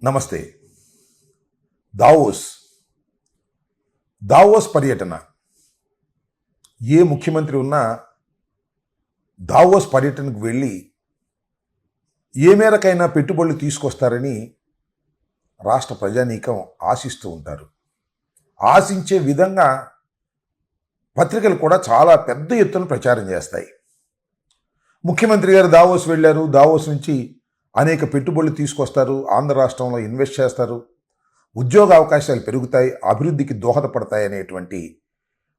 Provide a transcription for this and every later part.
నమస్తే. Davos Davos పర్యటన ఏ ముఖ్యమంత్రి ఉన్నా దావోస్ పర్యటనకు వెళ్ళి ఏ మేరకైనా పెట్టుబడులు తీసుకొస్తారని రాష్ట్ర ప్రజానీకం ఆశిస్తూ ఉంటారు. ఆశించే విధంగా పత్రికలు కూడా చాలా పెద్ద ఎత్తున ప్రచారం చేస్తాయి. ముఖ్యమంత్రి గారు దావోస్ వెళ్ళారు, దావోస్ నుంచి అనేక పెట్టుబడులు తీసుకొస్తారు, ఆంధ్ర రాష్ట్రంలో ఇన్వెస్ట్ చేస్తారు, ఉద్యోగ అవకాశాలు పెరుగుతాయి, అభివృద్ధికి దోహదపడతాయి అనేటువంటి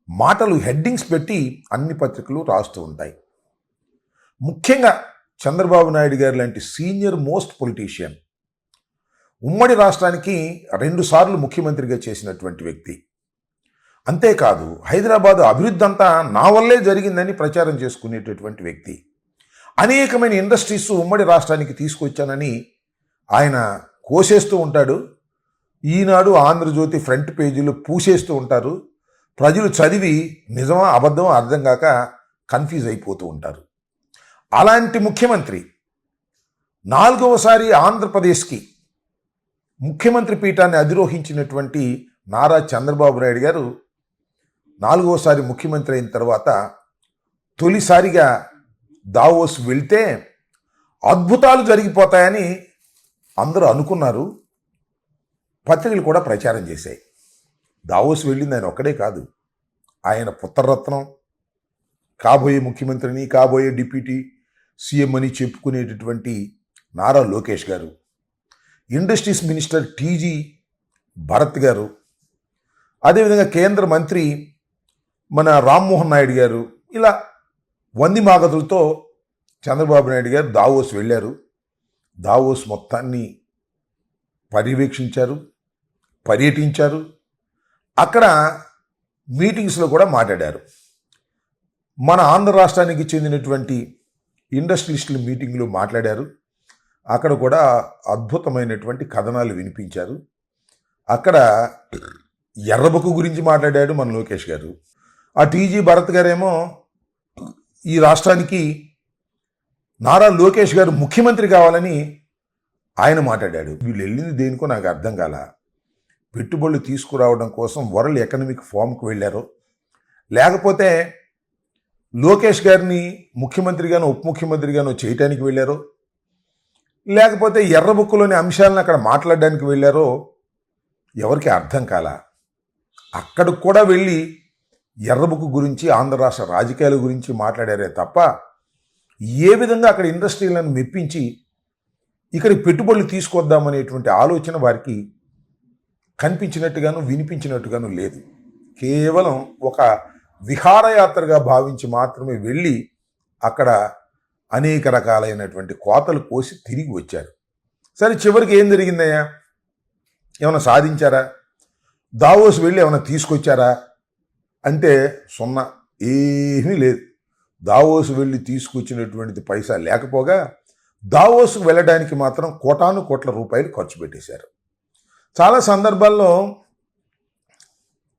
మాటలు హెడ్డింగ్స్ పెట్టి అన్ని పత్రికలు రాస్తూ ఉంటాయి. ముఖ్యంగా చంద్రబాబు నాయుడు గారు లాంటి సీనియర్ మోస్ట్ పొలిటీషియన్, ఉమ్మడి రాష్ట్రానికి 2 సార్లు ముఖ్యమంత్రిగా చేసినటువంటి వ్యక్తి, అంతేకాదు హైదరాబాదు అభివృద్ధి అంతా నా వల్లే జరిగిందని ప్రచారం చేసుకునేటటువంటి వ్యక్తి, అనేకమైన ఇండస్ట్రీస్ ఉమ్మడి రాష్ట్రానికి తీసుకొచ్చానని ఆయన కోసేస్తూ ఉంటాడు. ఈనాడు, ఆంధ్రజ్యోతి ఫ్రంట్ పేజీలో పూసేస్తూ ఉంటారు. ప్రజలు చదివి నిజమా అబద్ధం అర్థం కాక కన్ఫ్యూజ్ అయిపోతూ ఉంటారు. అలాంటి ముఖ్యమంత్రి 4వసారి ఆంధ్రప్రదేశ్కి ముఖ్యమంత్రి పీఠాన్ని అధిరోహించినటువంటి నారా చంద్రబాబు నాయుడు గారు 4వసారి ముఖ్యమంత్రి అయిన తర్వాత తొలిసారిగా దావోస్ వెళ్తే అద్భుతాలు జరిగిపోతాయని అందరూ అనుకున్నారు. పత్రికలు కూడా ప్రచారం చేశాయి. దావోస్ వెళ్ళింది ఆయన ఒక్కడే కాదు, ఆయన పుత్రరత్నం, కాబోయే ముఖ్యమంత్రిని, కాబోయే డిప్యూటీ సీఎం అని చెప్పుకునేటటువంటి నారా లోకేష్ గారు, ఇండస్ట్రీస్ మినిస్టర్ టీజీ భరత్ గారు, అదేవిధంగా కేంద్ర మంత్రి మన రామ్మోహన్ నాయుడు గారు, ఇలా వంది మాగతులతో చంద్రబాబు నాయుడు గారు దావోస్ వెళ్ళారు. దావోస్ మొత్తాన్ని పర్యవేక్షించారు, పర్యటించారు. అక్కడ మీటింగ్స్లో కూడా మాట్లాడారు. మన ఆంధ్ర రాష్ట్రానికి చెందినటువంటి ఇండస్ట్రియలిస్టుల మీటింగ్లో మాట్లాడారు. అక్కడ కూడా అద్భుతమైనటువంటి కథనాలు వినిపించారు. అక్కడ ఎర్రబొక్కు గురించి మాట్లాడాడు మన లోకేష్ గారు. ఆ టీజీ భరత్ గారేమో ఈ రాష్ట్రానికి నారా లోకేష్ గారు ముఖ్యమంత్రి కావాలని ఆయన మాట్లాడాడు. వీళ్ళు వెళ్ళింది దేనికో నాకు అర్థం కాల. పెట్టుబడులు తీసుకురావడం కోసం వరల్డ్ ఎకనామిక్ ఫోరంకు వెళ్ళారో, లేకపోతే లోకేష్ గారిని ముఖ్యమంత్రిగానో ఉప ముఖ్యమంత్రిగానో చేయటానికి వెళ్ళారో, లేకపోతే ఎర్రబుక్కులోని అంశాలను అక్కడ మాట్లాడడానికి వెళ్ళారో ఎవరికి అర్థం కాల. అక్కడికి కూడా వెళ్ళి ఎర్రబుక్కు గురించి, ఆంధ్ర రాష్ట్ర రాజకీయాల గురించి మాట్లాడారే తప్ప ఏ విధంగా అక్కడ ఇండస్ట్రీలను మెప్పించి ఇక్కడికి పెట్టుబడులు తీసుకొద్దామనేటువంటి ఆలోచన వారికి కనిపించినట్టుగాను వినిపించినట్టుగాను లేదు. కేవలం ఒక విహారయాత్రగా భావించి మాత్రమే వెళ్ళి అక్కడ అనేక రకాలైనటువంటి కోతలు కోసి తిరిగి వచ్చారు. సరే, చివరికి ఏం జరిగిందయ్యా? ఏమైనా సాధించారా? దావోస్ వెళ్ళి ఏమైనా తీసుకొచ్చారా అంటే సున్నా, ఏమీ లేదు. దావోస్ వెళ్ళి తీసుకొచ్చినటువంటిది పైసా లేకపోగా దావోస్కు వెళ్ళడానికి మాత్రం కోటాను కోట్ల రూపాయలు ఖర్చు పెట్టేశారు. చాలా సందర్భాల్లో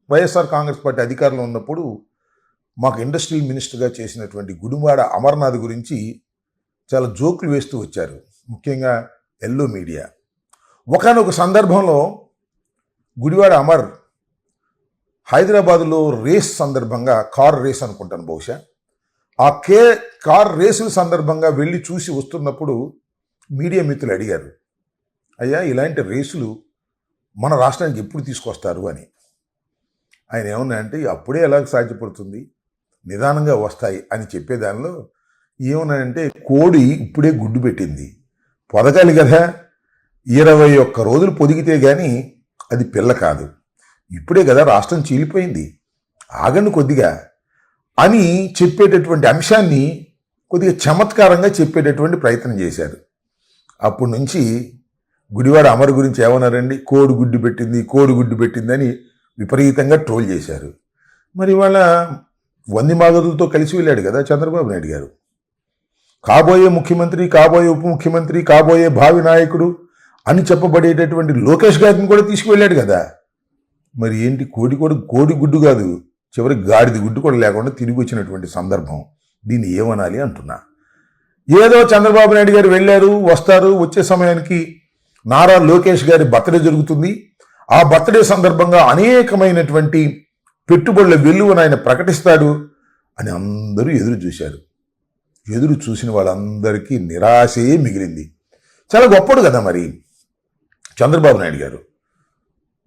వైఎస్ఆర్ కాంగ్రెస్ పార్టీ అధికారంలో ఉన్నప్పుడు మాకు ఇండస్ట్రియల్ మినిస్టర్గా చేసినటువంటి గుడివాడ అమర్నాథ్ గురించి చాలా జోకులు వేస్తూ వచ్చారు, ముఖ్యంగా ఎల్లో మీడియా. ఒకానొక సందర్భంలో గుడివాడ అమర్ హైదరాబాదులో రేస్ సందర్భంగా, కార్ రేస్ అనుకుంటాను బహుశా, ఆ కార్ రేసుల సందర్భంగా వెళ్ళి చూసి వస్తున్నప్పుడు మీడియా మిత్రులు అడిగారు, అయ్యా ఇలాంటి రేసులు మన రాష్ట్రానికి ఎప్పుడు తీసుకొస్తారు అని. ఆయన ఏమన్నా అంటే అప్పుడే ఎలాగ సాధ్యపడుతుంది, నిదానంగా వస్తాయి అని చెప్పేదానిలో ఏమన్నానంటే, కోడి ఇప్పుడే గుడ్డు పెట్టింది, పొదగాలి కదా, 21 రోజులు పొదిగితే కానీ అది పిల్ల కాదు, ఇప్పుడే కదా రాష్ట్రం చీలిపోయింది, ఆగండి కొద్దిగా అని చెప్పేటటువంటి అంశాన్ని కొద్దిగా చమత్కారంగా చెప్పేటటువంటి ప్రయత్నం చేశారు. అప్పటి నుంచి గుడివాడ అమర్ గురించి ఏమన్నారండి, కోడి గుడ్డు పెట్టింది అని విపరీతంగా ట్రోల్ చేశారు. మరి ఇవాళ వంది మాగదులతో కలిసి వెళ్ళాడు కదా చంద్రబాబు నాయుడు గారు. కాబోయే ముఖ్యమంత్రి, కాబోయే ఉప ముఖ్యమంత్రి, కాబోయే భావి నాయకుడు అని చెప్పబడేటటువంటి లోకేష్ గారిని కూడా తీసుకువెళ్ళాడు కదా. మరి ఏంటి, కోడి గుడ్డు కాదు, చివరికి గాడిది గుడ్డు కూడా లేకుండా తిరిగి వచ్చినటువంటి సందర్భం. దీన్ని ఏమనాలి అంటున్నా. ఏదో చంద్రబాబు నాయుడు గారు వెళ్ళారు, వస్తారు, వచ్చే సమయానికి నారా లోకేష్ గారి బర్త్డే జరుగుతుంది. ఆ బర్త్డే సందర్భంగా అనేకమైనటువంటి పెట్టుబడుల వెలువను ఆయన ప్రకటిస్తాడు అని అందరూ ఎదురు చూశారు. ఎదురు చూసిన వాళ్ళందరికీ నిరాశే మిగిలింది. చాలా గొప్పడు కదా మరి చంద్రబాబు నాయుడు గారు.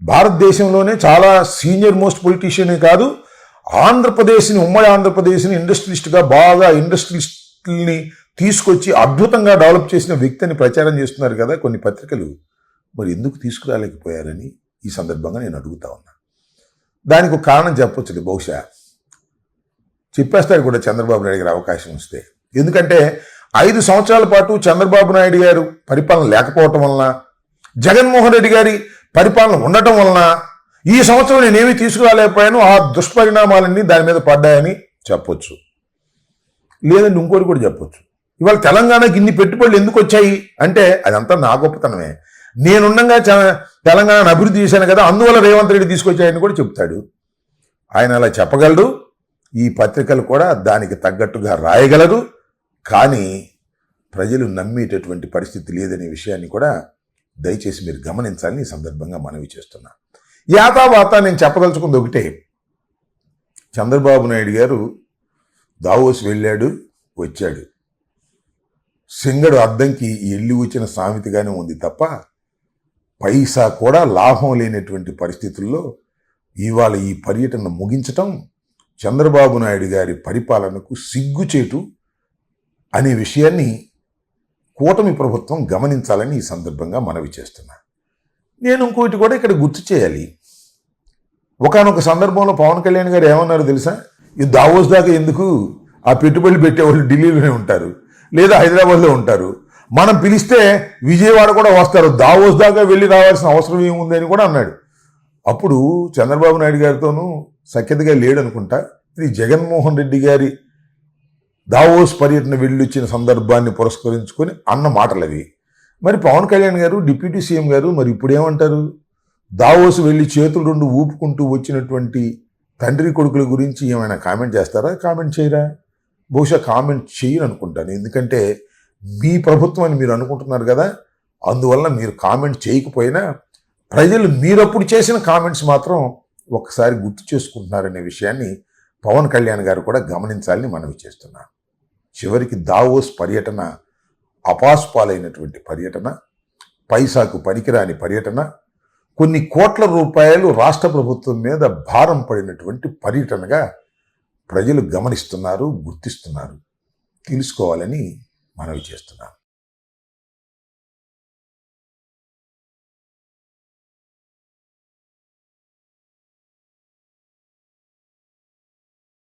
భారతదేశంలోనే చాలా సీనియర్ మోస్ట్ పొలిటీషియనే కాదు, ఆంధ్రప్రదేశ్ని, ఉమ్మడి ఆంధ్రప్రదేశ్ని ఇండస్ట్రియలిస్ట్గా బాగా ఇండస్ట్రియలిస్ట్ని తీసుకొచ్చి అద్భుతంగా డెవలప్ చేసిన వ్యక్తిని ప్రచారం చేస్తున్నారు కదా కొన్ని పత్రికలు. మరి ఎందుకు తీసుకురాలేకపోయారని ఈ సందర్భంగా నేను అడుగుతా ఉన్నా. దానికి ఒక కారణం చెప్పొచ్చు, బహుశా చెప్పేస్తాడు కూడా చంద్రబాబు నాయుడు గారు అవకాశం వస్తే. ఎందుకంటే 5 సంవత్సరాల పాటు చంద్రబాబు నాయుడు గారు పరిపాలన లేకపోవటం వలన, జగన్మోహన్ రెడ్డి గారి పరిపాలన ఉండటం వలన ఈ సంవత్సరం నేనేమీ తీసుకురాలేకపోయాను, ఆ దుష్పరిణామాలన్నీ దాని మీద పడ్డాయని చెప్పొచ్చు. లేదంటే ఇంకోటి కూడా చెప్పొచ్చు, ఇవాళ తెలంగాణకి ఇన్ని పెట్టుబడులు ఎందుకు వచ్చాయి అంటే అదంతా నా గొప్పతనమే, నేనుండగా తెలంగాణను అభివృద్ధి చేశాను కదా, అందువల్ల రేవంత్ రెడ్డి తీసుకొచ్చాయని కూడా చెప్తాడు. ఆయన అలా చెప్పగలడు. ఈ పత్రికలు కూడా దానికి తగ్గట్టుగా రాయగలరు. కానీ ప్రజలు నమ్మేటటువంటి పరిస్థితి లేదనే విషయాన్ని కూడా దయచేసి మీరు గమనించాలని ఈ సందర్భంగా మనవి చేస్తున్నా. యాతావాత నేను చెప్పదలుచుకుంది ఒకటే, చంద్రబాబు నాయుడు గారు దావోస్ వెళ్ళాడు, వచ్చాడు. సింగడు అద్దంకి ఎల్లి వచ్చిన సామెతగానే ఉంది తప్ప పైసా కూడా లాభం లేనటువంటి పరిస్థితుల్లో ఇవాళ ఈ పర్యటన ముగించటం చంద్రబాబు నాయుడు గారి పరిపాలనకు సిగ్గుచేటు అనే విషయాన్ని కూటమి ప్రభుత్వం గమనించాలని ఈ సందర్భంగా మనవి చేస్తున్నా. నేను ఇంకోటి కూడా ఇక్కడ గుర్తు చేయాలి. ఒకానొక సందర్భంలో పవన్ కళ్యాణ్ గారు ఏమన్నారు తెలుసా? ఈ దావోస్ దాకా ఎందుకు, ఆ పెట్టుబడులు పెట్టేవాళ్ళు ఢిల్లీలోనే ఉంటారు లేదా హైదరాబాద్లో ఉంటారు, మనం పిలిస్తే విజయవాడ కూడా వస్తారు, దావోస్ దాకా వెళ్ళి రావాల్సిన అవసరం ఏముంది అని కూడా అన్నాడు. అప్పుడు చంద్రబాబు నాయుడు గారితోనూ సఖ్యతగా లేడనుకుంటా. ఇది జగన్మోహన్ రెడ్డి గారి దావోస్ పర్యటన వెళ్ళొచ్చిన సందర్భాన్ని పురస్కరించుకొని అన్న మాటలు అవి. మరి పవన్ కళ్యాణ్ గారు, డిప్యూటీ సీఎం గారు మరి ఇప్పుడు ఏమంటారు? దావోస్ వెళ్ళి చేతులు 2 ఊపుకుంటూ వచ్చినటువంటి తండ్రి కొడుకుల గురించి ఏమైనా కామెంట్ చేస్తారా? కామెంట్ చేయరా? బహుశా కామెంట్ చేయరు అనుకుంటాను. ఎందుకంటే మీ ప్రభుత్వం అని మీరు అనుకుంటున్నారు కదా, అందువల్ల మీరు కామెంట్ చేయకపోయినా ప్రజలు మీరప్పుడు చేసిన కామెంట్స్ మాత్రం ఒక్కసారి గుర్తు చేసుకుంటున్నారనే విషయాన్ని పవన్ కళ్యాణ్ గారు కూడా గమనించాలని మనవి చేస్తున్నారు. చివరికి దావోస్ పర్యటన అపాస్పాలైనటువంటి పర్యటన, పైసాకు పనికిరాని పర్యటన, కొన్ని కోట్ల రూపాయలు రాష్ట్ర ప్రభుత్వం మీద భారం పడినటువంటి పర్యటనగా ప్రజలు గమనిస్తున్నారు, గుర్తిస్తున్నారు. తెలుసుకోవాలని మనవి చేస్తున్నాను.